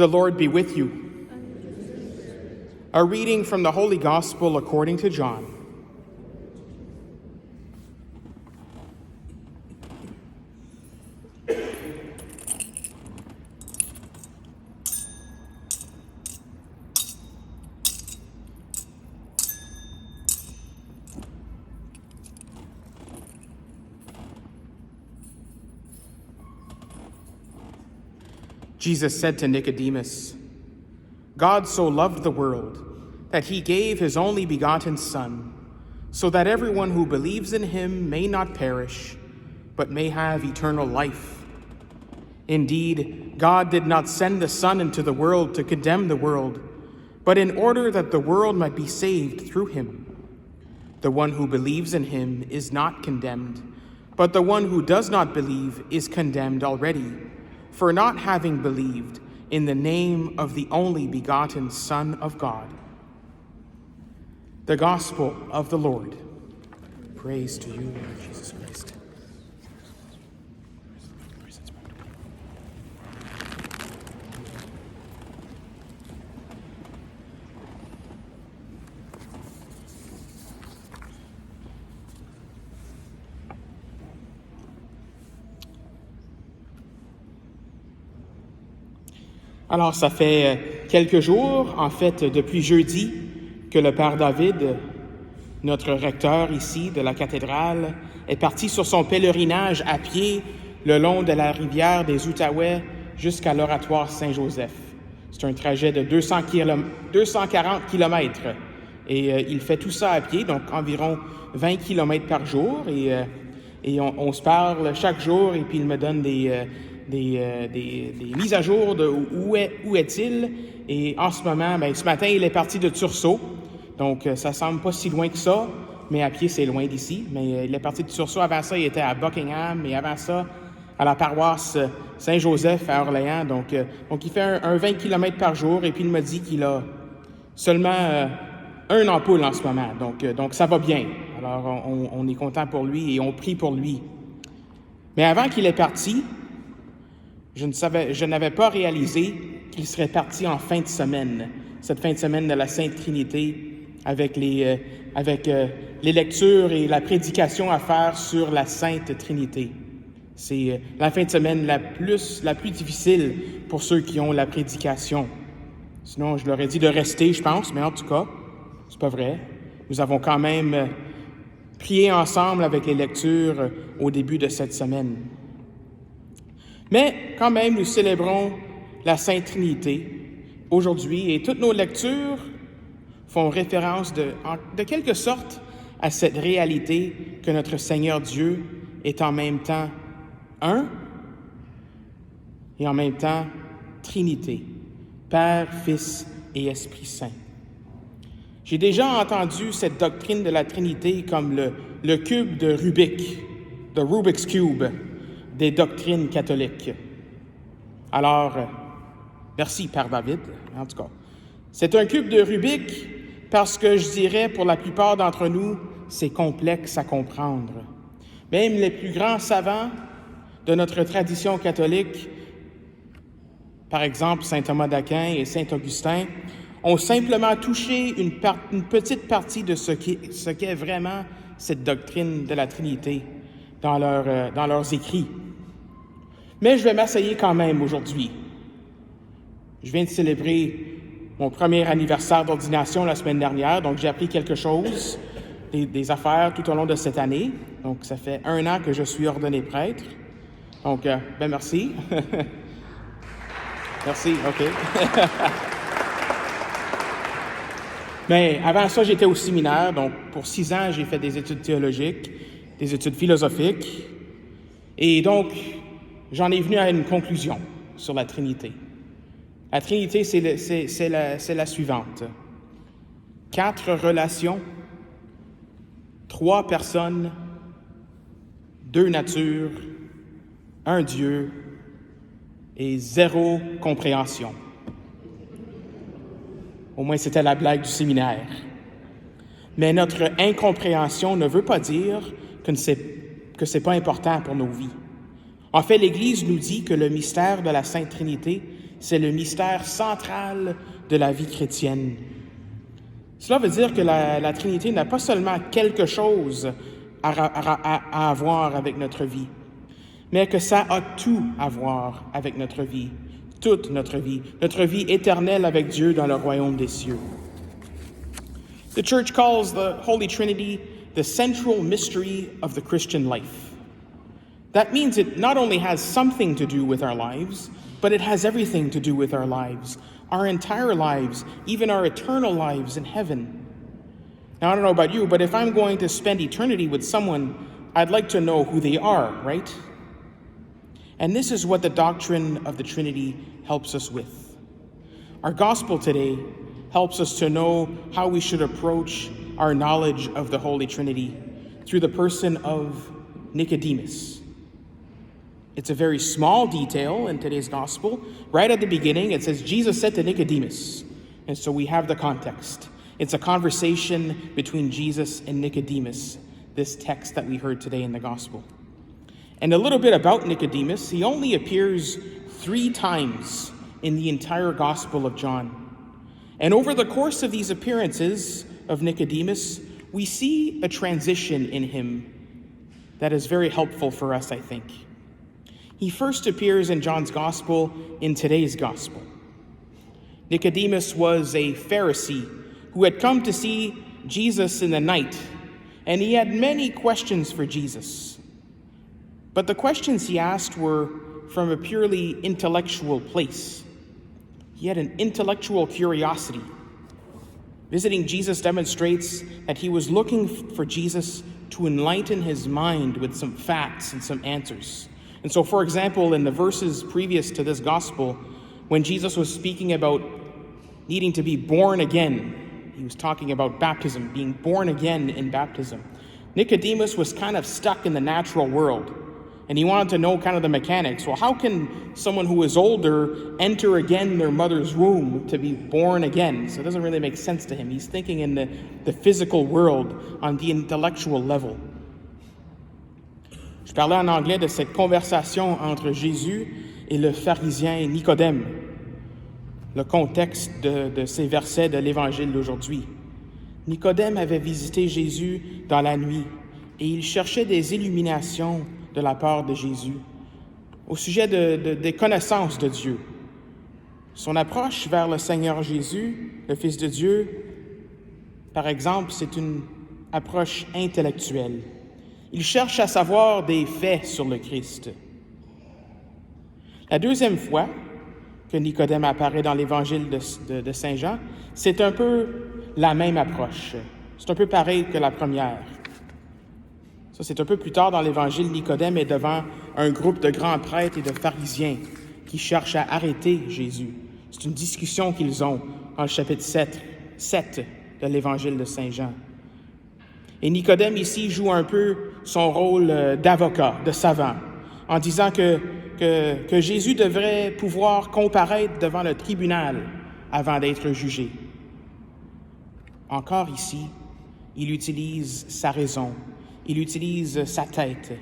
The Lord be with you. A reading from the Holy Gospel according to John. Jesus said to Nicodemus, God so loved the world that he gave his only begotten Son, so that everyone who believes in him may not perish, but may have eternal life. Indeed, God did not send the Son into the world to condemn the world, but in order that the world might be saved through him. The one who believes in him is not condemned, but the one who does not believe is condemned already, for not having believed in the name of the only begotten Son of God. The Gospel of the Lord. Praise to you, Lord Jesus Christ. Alors, ça fait quelques jours, en fait, depuis jeudi, que le Père David, notre recteur ici de la cathédrale, est parti sur son pèlerinage à pied le long de la rivière des Outaouais jusqu'à l'oratoire Saint-Joseph. C'est un trajet de 240 kilomètres et il fait tout ça à pied, donc environ 20 kilomètres par jour et on se parle chaque jour et puis il me donne des mises à jour de où est-il. Et en ce moment, ce matin, il est parti de Tursault. Donc, ça semble pas si loin que ça, mais à pied, c'est loin d'ici. Mais il est parti de Tursault. Avant ça, il était à Buckingham. Et avant ça, à la paroisse Saint-Joseph à Orléans. Donc il fait un 20 km par jour. Et puis, il m'a dit qu'il a seulement un ampoule en ce moment. Donc ça va bien. Alors, on est content pour lui et on prie pour lui. Mais avant qu'il est parti, je n'avais pas réalisé qu'il serait parti en fin de semaine, cette fin de semaine de la Sainte Trinité, avec les lectures et la prédication à faire sur la Sainte Trinité. C'est la fin de semaine la plus difficile pour ceux qui ont la prédication. Sinon, je leur ai dit de rester, je pense, mais en tout cas, c'est pas vrai. Nous avons quand même prié ensemble avec les lectures au début de cette semaine. Mais quand même, nous célébrons la Sainte Trinité aujourd'hui et toutes nos lectures font référence de quelque sorte à cette réalité que notre Seigneur Dieu est en même temps un et en même temps Trinité, Père, Fils et Esprit Saint. J'ai déjà entendu cette doctrine de la Trinité comme le cube de Rubik, the Rubik's Cube, des doctrines catholiques. Alors, merci Père David, en tout cas. C'est un cube de Rubik parce que je dirais, pour la plupart d'entre nous, c'est complexe à comprendre. Même les plus grands savants de notre tradition catholique, par exemple Saint Thomas d'Aquin et Saint Augustin, ont simplement touché une petite partie de ce qu'est vraiment cette doctrine de la Trinité dans leurs écrits. Mais je vais m'asseoir quand même aujourd'hui. Je viens de célébrer mon premier anniversaire d'ordination la semaine dernière, donc j'ai appris quelque chose, des affaires tout au long de cette année. Donc ça fait 1 an que je suis ordonné prêtre. Donc, merci. Merci, OK. Mais avant ça, j'étais au séminaire, donc pour 6 ans, j'ai fait des études théologiques, des études philosophiques, et donc j'en ai venu à une conclusion sur la Trinité. La Trinité, c'est la suivante. 4 relations, 3 personnes, 2 natures, 1 Dieu et 0 compréhension. Au moins, c'était la blague du séminaire. Mais notre incompréhension ne veut pas dire que c'est pas important pour nos vies. En fait, l'Église nous dit que le mystère de la Sainte Trinité, C'est le mystère central de la vie chrétienne. Cela veut dire que la Trinité n'a pas seulement quelque chose à avoir avec notre vie, mais que ça a tout à voir avec notre vie, toute notre vie éternelle avec Dieu dans le royaume des cieux. The Church calls the Holy Trinity the central mystery of the Christian life. That means it not only has something to do with our lives, but it has everything to do with our lives, our entire lives, even our eternal lives in heaven. Now, I don't know about you, but if I'm going to spend eternity with someone, I'd like to know who they are, right? And this is what the doctrine of the Trinity helps us with. Our gospel today helps us to know how we should approach our knowledge of the Holy Trinity through the person of Nicodemus. It's a very small detail in today's gospel. Right at the beginning, it says, Jesus said to Nicodemus. And so we have the context. It's a conversation between Jesus and Nicodemus, this text that we heard today in the gospel. And a little bit about Nicodemus, he only appears 3 times in the entire Gospel of John. And over the course of these appearances of Nicodemus, we see a transition in him that is very helpful for us, I think. He first appears in John's Gospel in today's Gospel. Nicodemus was a Pharisee who had come to see Jesus in the night, and he had many questions for Jesus. But the questions he asked were from a purely intellectual place. He had an intellectual curiosity. Visiting Jesus demonstrates that he was looking for Jesus to enlighten his mind with some facts and some answers. And so, for example, in the verses previous to this gospel, when Jesus was speaking about needing to be born again, he was talking about baptism, being born again in baptism. Nicodemus was kind of stuck in the natural world, and he wanted to know kind of the mechanics. Well, how can someone who is older enter again their mother's womb to be born again? So it doesn't really make sense to him. He's thinking in the physical world, on the intellectual level. Je parlais en anglais de cette conversation entre Jésus et le pharisien Nicodème, le contexte de ces versets de l'Évangile d'aujourd'hui. Nicodème avait visité Jésus dans la nuit et il cherchait des illuminations de la part de Jésus au sujet des connaissances de Dieu. Son approche vers le Seigneur Jésus, le Fils de Dieu, par exemple, c'est une approche intellectuelle. Il cherche à savoir des faits sur le Christ. La deuxième fois que Nicodème apparaît dans l'Évangile de Saint Jean, c'est un peu la même approche. C'est un peu pareil que la première. Ça, c'est un peu plus tard dans l'Évangile, Nicodème est devant un groupe de grands prêtres et de pharisiens qui cherchent à arrêter Jésus. C'est une discussion qu'ils ont dans le chapitre 7 de l'Évangile de Saint Jean. Et Nicodème ici joue un peu son rôle d'avocat, de savant, en disant que Jésus devrait pouvoir comparaître devant le tribunal avant d'être jugé. Encore ici, il utilise sa raison, il utilise sa tête.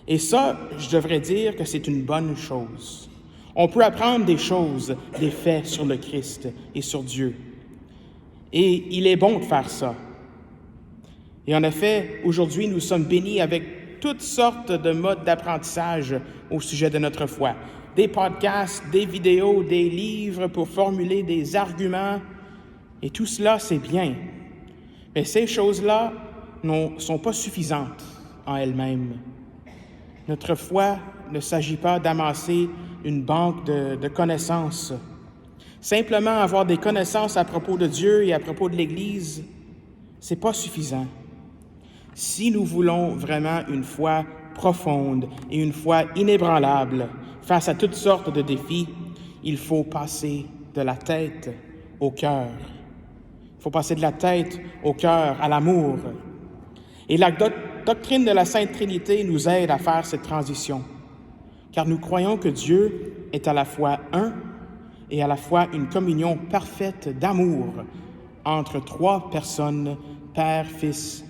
Et ça, je devrais dire que c'est une bonne chose. On peut apprendre des choses, des faits sur le Christ et sur Dieu. Et il est bon de faire ça. Et en effet, aujourd'hui, nous sommes bénis avec toutes sortes de modes d'apprentissage au sujet de notre foi. Des podcasts, des vidéos, des livres pour formuler des arguments. Et tout cela, c'est bien. Mais ces choses-là ne sont pas suffisantes en elles-mêmes. Notre foi ne s'agit pas d'amasser une banque de connaissances. Simplement avoir des connaissances à propos de Dieu et à propos de l'Église, c'est pas suffisant. Si nous voulons vraiment une foi profonde et une foi inébranlable face à toutes sortes de défis, il faut passer de la tête au cœur. Il faut passer de la tête au cœur, à l'amour. Et la doctrine de la Sainte Trinité nous aide à faire cette transition, car nous croyons que Dieu est à la fois un et à la fois une communion parfaite d'amour entre 3 personnes, Père, Fils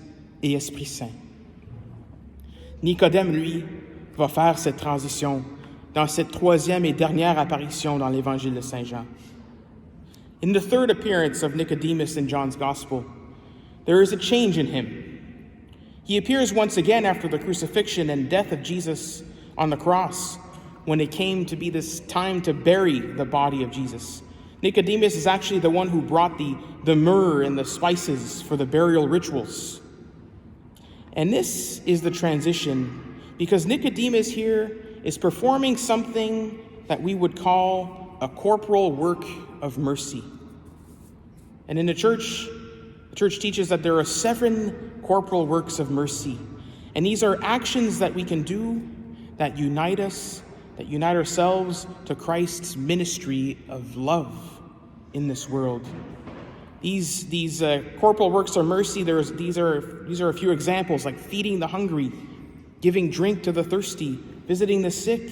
et Esprit Saint. Nicodème, lui, va faire cette transition dans cette troisième et dernière apparition dans l'Évangile de Saint Jean. In the third appearance of Nicodemus in John's Gospel, there is a change in him. He appears once again after the crucifixion and death of Jesus on the cross, when it came to be this time to bury the body of Jesus. Nicodemus is actually the one who brought the myrrh and the spices for the burial rituals. And this is the transition, because Nicodemus here is performing something that we would call a corporal work of mercy. And in the church teaches that there are 7 corporal works of mercy. And these are actions that we can do that unite us, that unite ourselves to Christ's ministry of love in this world. These corporal works of mercy, these are a few examples, like feeding the hungry, giving drink to the thirsty, visiting the sick,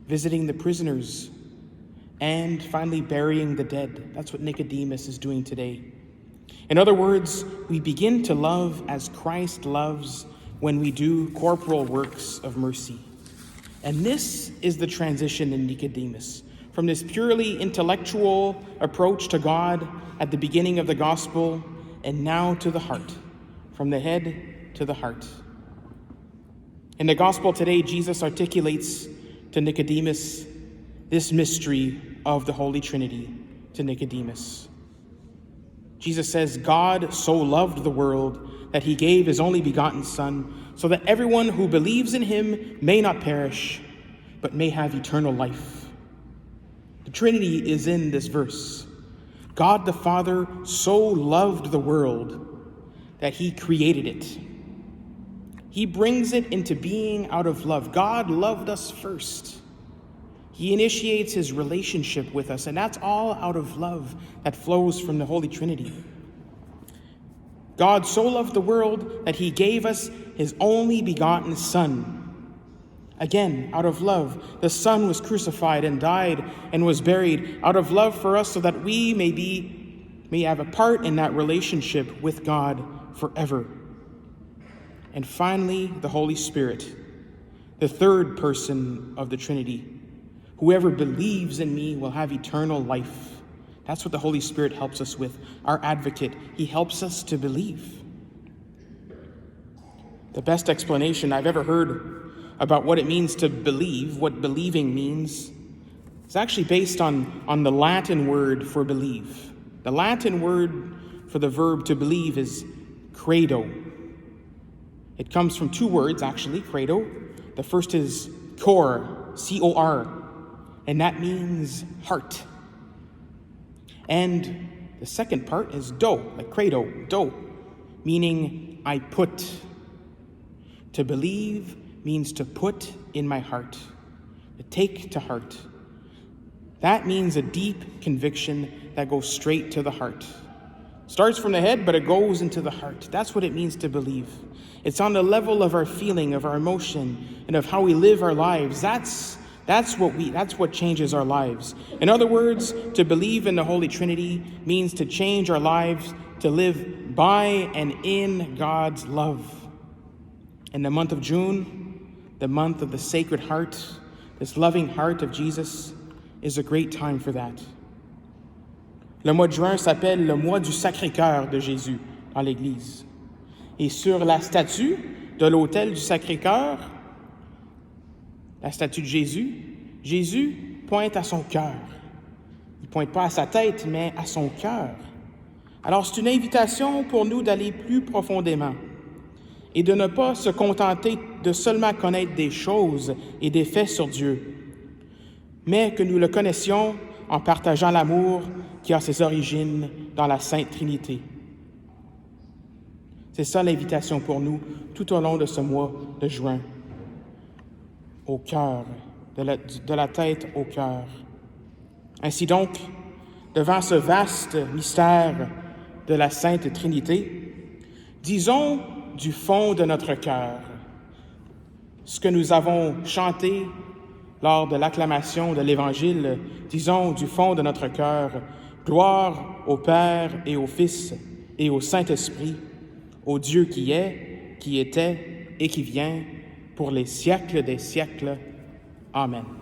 visiting the prisoners, and finally burying the dead. That's what Nicodemus is doing today. In other words, we begin to love as Christ loves when we do corporal works of mercy. And this is the transition in Nicodemus, from this purely intellectual approach to God at the beginning of the gospel, and now to the heart, from the head to the heart. In the gospel today, Jesus articulates to Nicodemus this mystery of the Holy Trinity to Nicodemus. Jesus says, God so loved the world that he gave his only begotten Son, so that everyone who believes in him may not perish, but may have eternal life. The Trinity is in this verse. God the Father so loved the world that he created it. He brings it into being out of love. God loved us first. He initiates his relationship with us, and that's all out of love that flows from the Holy Trinity. God so loved the world that he gave us his only begotten Son. Again, out of love, the Son was crucified and died and was buried out of love for us, so that we may have a part in that relationship with God forever. And finally, the Holy Spirit, the third person of the Trinity. Whoever believes in me will have eternal life. That's what the Holy Spirit helps us with, our advocate. He helps us to believe. The best explanation I've ever heard about what it means to believe, what believing means, is actually based on the Latin word for believe. The Latin word for the verb to believe is credo. It comes from 2 words, actually, credo. The first is cor, C-O-R, and that means heart. And the second part is do, like credo, do, meaning I put. To believe means to put in my heart, to take to heart. That means a deep conviction that goes straight to the heart. Starts from the head, but it goes into the heart. That's what it means to believe. It's on the level of our feeling, of our emotion, and of how we live our lives. That's what changes our lives. In other words, to believe in the Holy Trinity means to change our lives, to live by and in God's love. In the month of June, the month of the Sacred Heart, this loving heart of Jesus, is a great time for that. Le mois de juin s'appelle le mois du Sacré-Cœur de Jésus dans l'Église. Et sur la statue de l'autel du Sacré-Cœur, la statue de Jésus, Jésus pointe à son cœur. Il ne pointe pas à sa tête, mais à son cœur. Alors c'est une invitation pour nous d'aller plus profondément et de ne pas se contenter de seulement connaître des choses et des faits sur Dieu, mais que nous le connaissions en partageant l'amour qui a ses origines dans la Sainte Trinité. C'est ça l'invitation pour nous tout au long de ce mois de juin. Au cœur, de la tête au cœur. Ainsi donc, devant ce vaste mystère de la Sainte Trinité, disons du fond de notre cœur ce que nous avons chanté lors de l'acclamation de l'Évangile, disons du fond de notre cœur, gloire au Père et au Fils et au Saint-Esprit, au Dieu qui est, qui était et qui vient, pour les siècles des siècles. Amen.